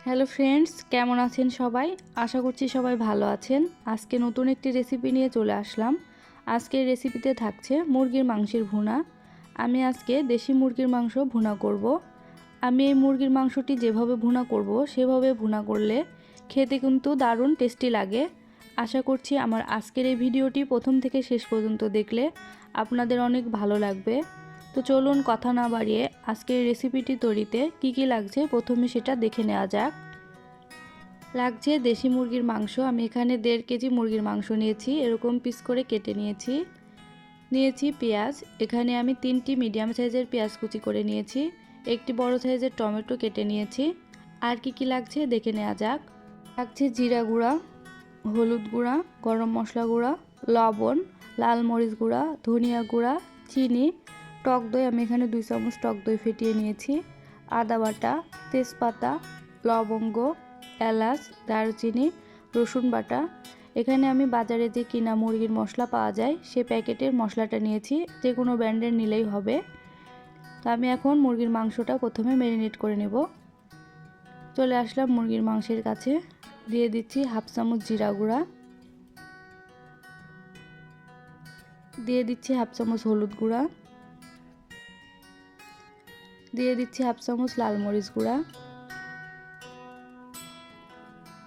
Hello friends, কেমন আছেন সবাই? আশা করছি সবাই ভালো আছেন। আজকে নতুন একটি রেসিপি নিয়ে চলে আসলাম। আজকের রেসিপিতে থাকছে মুরগির মাংসের ভুনা। আমি আজকে দেশি মুরগির মাংস ভুনা করব। আমি এই মুরগির মাংসটি যেভাবে ভুনা করব সেভাবে ভুনা করলে খেতে কিন্তু দারুণ টেস্টি লাগে। আশা করছি আমার আজকের এই ভিডিওটি প্রথম থেকে শেষ পর্যন্ত দেখলে আপনাদের অনেক ভালো লাগবে। তো চলুন কথা না বাড়িয়ে আজকের রেসিপিটি তৈরিতে কি কি লাগছে প্রথমে সেটা দেখে নেওয়া যাক। লাগছে দেশি মুরগির মাংস। আমি এখানে 1.5 কেজি মুরগির মাংস নিয়েছি, এরকম পিস করে কেটে নিয়েছি পেঁয়াজ। এখানে আমি 3টি মিডিয়াম সাইজের পেঁয়াজ কুচি করে নিয়েছি, একটি বড় সাইজের টমেটো কেটে নিয়েছি। আর কি কি লাগছে দেখে নেওয়া যাক। লাগছে জিরা গুঁড়া, হলুদ গুঁড়া, গরম মশলা গুঁড়া, লবণ, লাল মরিচ গুঁড়া, ধনিয়া গুঁড়া, চিনি, টক দই। আমি এখানে 2 চামচ টক দই ফেটিয়ে নিয়েছি, আদা বাটা, তেজপাতা, লবঙ্গ, এলাচ, দারুচিনি, রসুন বাটা। এখানে আমি বাজারে যে কিনা মুরগির মশলা পাওয়া যায় সে প্যাকেটের মশলাটা নিয়েছি, যে কোনো ব্র্যান্ডের নিলেই হবে। তো আমি এখন মুরগির মাংসটা প্রথমে ম্যারিনেট করে নেব। চলে আসলাম মুরগির মাংসের কাছে। দিয়ে দিচ্ছি হাফ চামচ জিরা গুঁড়া, দিয়ে দিচ্ছি হাফ চামচ হলুদ গুঁড়া, দিয়ে দিচ্ছি হাফ চামচ লাল মরিচ গুঁড়া,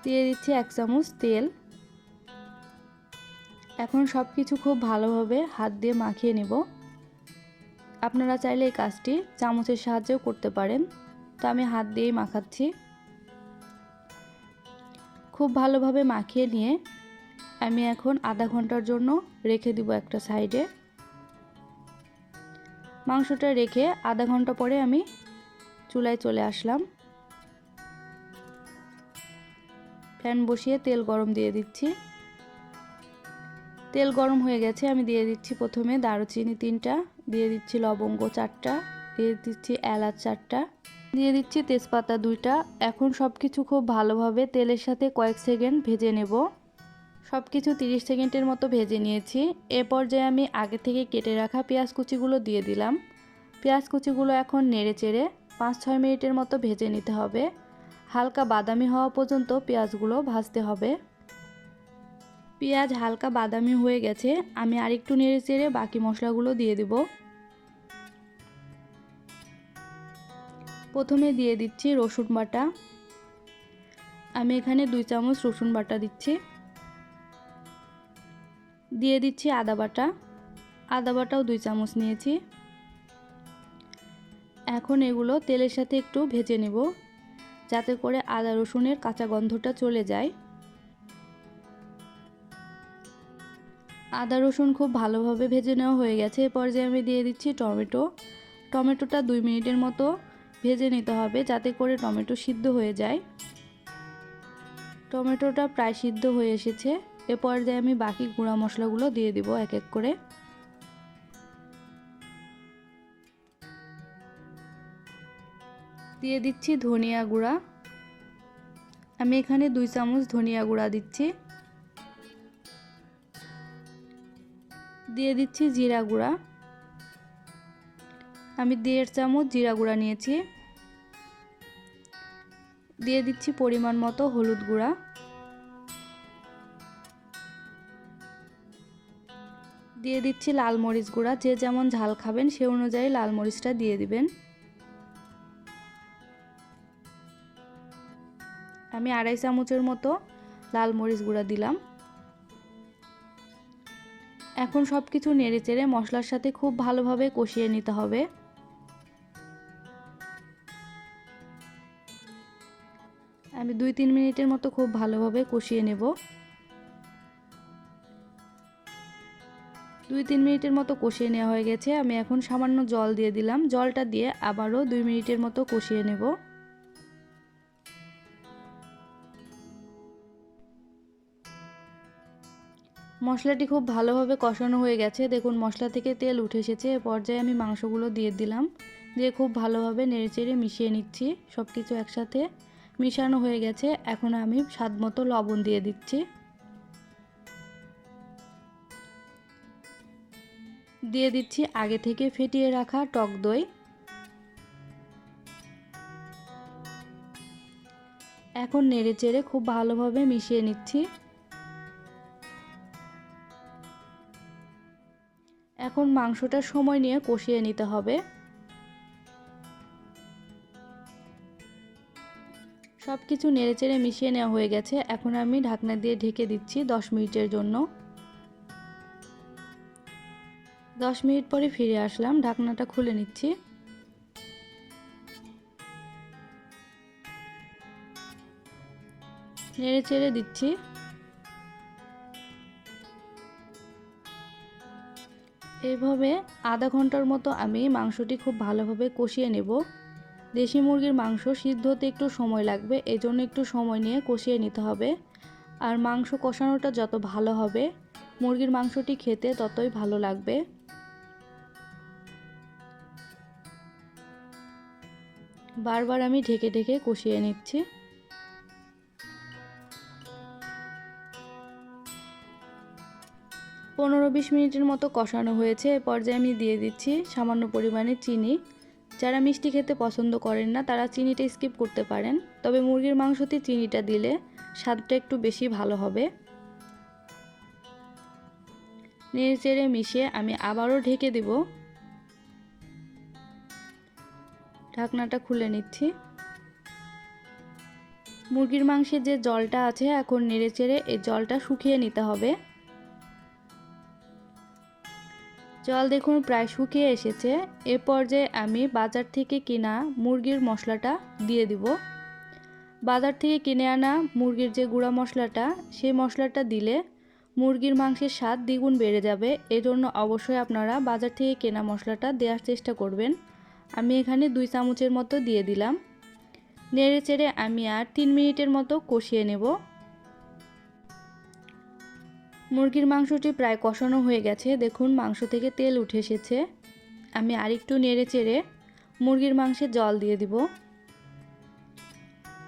দিয়ে দিচ্ছি 1 চামচ তেল। এখন সব কিছু খুব ভালোভাবে হাত দিয়ে মাখিয়ে নেব। আপনারা চাইলে এই কাজটি চামচের সাহায্যেও করতে পারেন, তো আমি হাত দিয়েই মাখাচ্ছি। খুব ভালোভাবে মাখিয়ে নিয়ে আমি এখন আধা ঘন্টার জন্য রেখে দিব একটা সাইডে। মাংসটা রেখে আধা ঘন্টা পরে আমি চুলায় চলে আসলাম। প্যান বসিয়ে তেল গরম দিয়ে দিচ্ছি। তেল গরম হয়ে গেছে, আমি দিয়ে দিচ্ছি প্রথমে দারুচিনি 3টা, দিয়ে দিচ্ছি লবঙ্গ 4টা, দিয়ে দিচ্ছি এলাচ 4টা, দিয়ে দিচ্ছি তেজপাতা 2টা। এখন সব কিছু খুব ভালোভাবে তেলের সাথে কয়েক সেকেন্ড ভেজে নেব। সব কিছু 30 সেকেন্ডের মতো ভেজে নিয়েছি। এ পর্যায়ে আমি আগে থেকে কেটে রাখা পেঁয়াজ কুচিগুলো দিয়ে দিলাম। পেঁয়াজ কুচিগুলো এখন নেড়ে চেড়ে 5-6 মিনিটের মতো ভেজে নিতে হবে। হালকা বাদামি হওয়া পর্যন্ত পেঁয়াজগুলো ভাজতে হবে। পেঁয়াজ হালকা বাদামি হয়ে গেছে, আমি আরেকটু নেড়ে চেড়ে বাকি মশলাগুলো দিয়ে দেব। প্রথমে দিয়ে দিচ্ছি রসুন বাটা। আমি এখানে 2 চামচ রসুন বাটা দিচ্ছি। দিয়ে দিচ্ছি আদা বাটা, আদা বাটাও 2 চামচ নিয়েছি। এখন এগুলো তেলের সাথে একটু ভেজে নেব, যাতে করে আদা রসুনের কাঁচা গন্ধটা চলে যায়। আদা রসুন খুব ভালোভাবে ভেজে নেওয়া হয়ে গেছে। এ পর্যায়ে আমি দিয়ে দিচ্ছি টমেটোটা 2 মিনিটের মতো ভেজে নিতে হবে, যাতে করে টমেটো সিদ্ধ হয়ে যায়। টমেটোটা প্রায় সিদ্ধ হয়ে এসেছে। এ পর্যায়ে আমি বাকি গুঁড়া মশলাগুলো দিয়ে দিব এক এক করে। দিয়ে দিচ্ছি ধনিয়া গুঁড়া। আমি এখানে 2 চামচ ধনিয়া গুঁড়া দিচ্ছি। দিয়ে দিচ্ছি জিরা গুঁড়া। আমি 1.5 চামচ জিরা গুঁড়া নিয়েছি। দিয়ে দিচ্ছি পরিমাণ মতো হলুদ গুঁড়া। দিয়ে দিচ্ছি লাল মরিচ গুঁড়া। যে যেমন ঝাল খাবেন সে অনুযায়ী লাল মরিচটা দিয়ে দিবেন। আমি 2.5 চামচের মতো লাল মরিচ গুঁড়া দিলাম। এখন সব কিছু নেড়ে চেড়ে মশলার সাথে খুব ভালোভাবে কষিয়ে নিতে হবে। আমি 2-3 মিনিটের মতো খুব ভালোভাবে কষিয়ে নেব। 2-3 মিনিটের মতো কষিয়ে নেওয়া হয়ে গেছে। আমি এখন সামান্য জল দিয়ে দিলাম। জলটা দিয়ে আবারও 2 মিনিটের মতো কষিয়ে নেব। মশলাটি খুব ভালোভাবে কষানো হয়ে গেছে। দেখুন মশলা থেকে তেল উঠে এসেছে। এ পর্যায়ে আমি মাংসগুলো দিয়ে দিলাম, দিয়ে খুব ভালোভাবে নেড়েচেড়ে মিশিয়ে নিচ্ছি। সব কিছু একসাথে মিশানো হয়ে গেছে। এখন আমি স্বাদ মতো লবণ দিয়ে দিচ্ছি। দিয়ে দিচ্ছি আগে থেকে ফেটিয়ে রাখা টক দই। এখন নেড়েচেড়ে খুব ভালোভাবে মিশিয়ে নিচ্ছি। এখন মাংসটা সময় নিয়ে কষিয়ে নিতে হবে। সব কিছু নেড়েচেড়ে মিশিয়ে নেওয়া হয়ে গেছে। এখন আমি ঢাকনা দিয়ে ঢেকে দিচ্ছি 10 মিনিটের জন্য। 10 মিনিট পরে ফিরে আসলাম, ঢাকনাটা খুলে নিচ্ছি। নেড়েচেড়ে দিচ্ছি। এইভাবে আধা ঘন্টার মতো আমি মাংসটি খুব ভালোভাবে কষিয়ে নেব। দেশি মুরগির মাংস সিদ্ধ হতে একটু সময় লাগবে, এজন্য একটু সময় নিয়ে কষিয়ে নিতে হবে। আর মাংস কষানোটা যত ভালো হবে মুরগির মাংসটি খেতে ততই ভালো লাগবে। বারবার আমি ঢেকে ঢেকে কষিয়ে নিচ্ছি। 15-20 মিনিটের মতো কষানো হয়েছে। এ পর্যায়ে আমি দিয়ে দিচ্ছি সামান্য পরিমাণে চিনি। যারা মিষ্টি খেতে পছন্দ করেন না তারা চিনিটা স্কিপ করতে পারেন, তবে মুরগির মাংসতে চিনিটা দিলে স্বাদটা একটু বেশি ভালো হবে। নেড়েচেড়ে মিশিয়ে আমি আবারও ঢেকে দেব। ঢাকনাটা খুলে নিচ্ছি। মুরগির মাংসের যে জলটা আছে এখন নেড়েচেড়ে এই জলটা শুকিয়ে নিতে হবে। জল দেখুন প্রায় শুকিয়ে এসেছে। এ পর্যায়ে আমি বাজার থেকে কিনা মুরগির মশলাটা দিয়ে দিব। বাজার থেকে কিনে আনা মুরগির যে গুঁড়া মশলাটা, সেই মশলাটা দিলে মুরগির মাংসের স্বাদ দ্বিগুণ বেড়ে যাবে। এজন্য অবশ্যই আপনারা বাজার থেকে কেনা মশলাটা দেওয়ার চেষ্টা করবেন। আমি এখানে 2 চামচের মতো দিয়ে দিলাম। নেড়েচেড়ে আমি আর 3 মিনিটের মতো কষিয়ে নেব। মুরগির মাংসটি প্রায় কষানো হয়ে গেছে, দেখুন মাংস থেকে তেল উঠে এসেছে। আমি আরেকটু নেড়েচেড়ে মুরগির মাংসে জল দিয়ে দিব।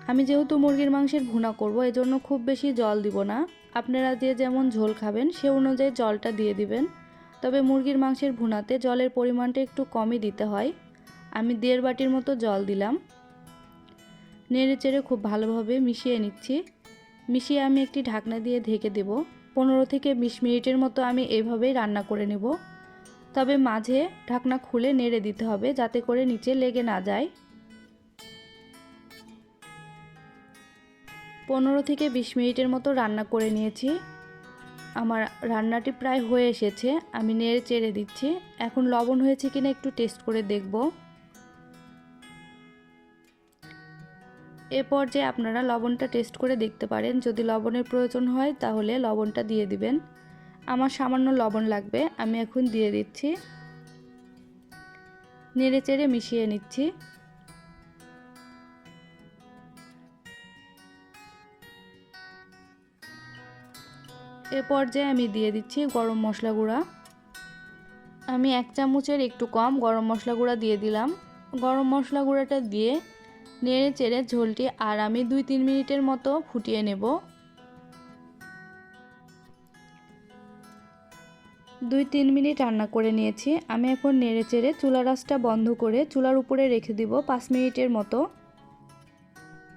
আমি যেহেতু মুরগির মাংসের ভুনা করব, এজন্য খুব বেশি জল দিব না। আপনারা যে যেমন ঝোল খাবেন সে অনুযায়ী জলটা দিয়ে দিবেন। তবে মুরগির মাংসের ভুনাতে জলের পরিমাণটা একটু কমই দিতে হয়। আমি 1.5 বাটির মতো জল দিলাম। নেড়েচেড়ে খুব ভালোভাবে মিশিয়ে নিচ্ছি। মিশিয়ে আমি একটি ঢাকনা দিয়ে ঢেকে দেব। 15 থেকে 20 মিনিটের মতো আমি এইভাবেই রান্না করে নেব। তবে মাঝে ঢাকনা খুলে নেড়ে দিতে হবে যাতে করে নিচে লেগে না যায়। 15 থেকে 20 মিনিটের মতো রান্না করে নিয়েছি। আমার রান্নাটি প্রায় হয়ে এসেছে। আমি নেড়ে চেড়ে দিচ্ছি। এখন লবণ হয়েছে কিনা একটু টেস্ট করে দেখব। এ পর্যায়ে আপনারা লবণটা টেস্ট করে দেখতে পারেন। যদি লবণের প্রয়োজন হয় তাহলে লবণটা দিয়ে দিবেন। আমার সামান্য লবণ লাগবে, আমি এখন দিয়ে দিচ্ছি। নেড়ে চেড়ে মিশিয়ে নিচ্ছি। এ পর্যায়ে আমি দিয়ে দিচ্ছি গরম মশলা গুঁড়া। আমি 1 চামচের একটু কম গরম মশলা গুঁড়া দিয়ে দিলাম। গরম মশলা গুঁড়াটা দিয়ে নেড়ে চেড়ে ঝোলটি আর আমি 2-3 মিনিটের মতো ফুটিয়ে নেব। 2-3 মিনিট রান্না করে নিয়েছি। আমি এখন নেড়ে চেড়ে চুলার আঁচটা বন্ধ করে চুলার উপরে রেখে দিব 5 মিনিটের মতো।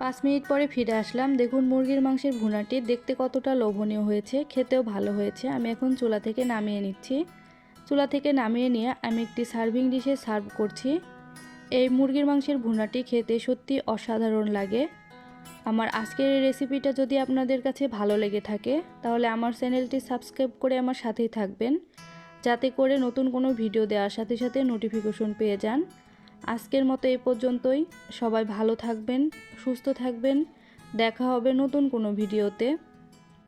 5 মিনিট পরে ফিরে আসলাম। দেখুন মুরগির মাংসের ভুনাটি দেখতে কতটা লোভনীয় হয়েছে, খেতেও ভালো হয়েছে। আমি এখন চুলা থেকে নামিয়ে নিচ্ছি। চুলা থেকে নামিয়ে নিয়ে আমি একটি সার্ভিং ডিশে সার্ভ করছি। এই মুরগির মাংসের ভুনাটি খেতে সত্যি অসাধারণ লাগে। আমার আজকের এই রেসিপিটা যদি আপনাদের কাছে ভালো লেগে থাকে তাহলে আমার চ্যানেলটি সাবস্ক্রাইব করে আমার সাথেই থাকবেন, যাতে করে নতুন কোনো ভিডিও দেওয়ার সাথে সাথে নোটিফিকেশন পেয়ে যান। আজকের মতো এই পর্যন্তই। সবাই ভালো থাকবেন, সুস্থ থাকবেন। দেখা হবে নতুন কোনো ভিডিওতে।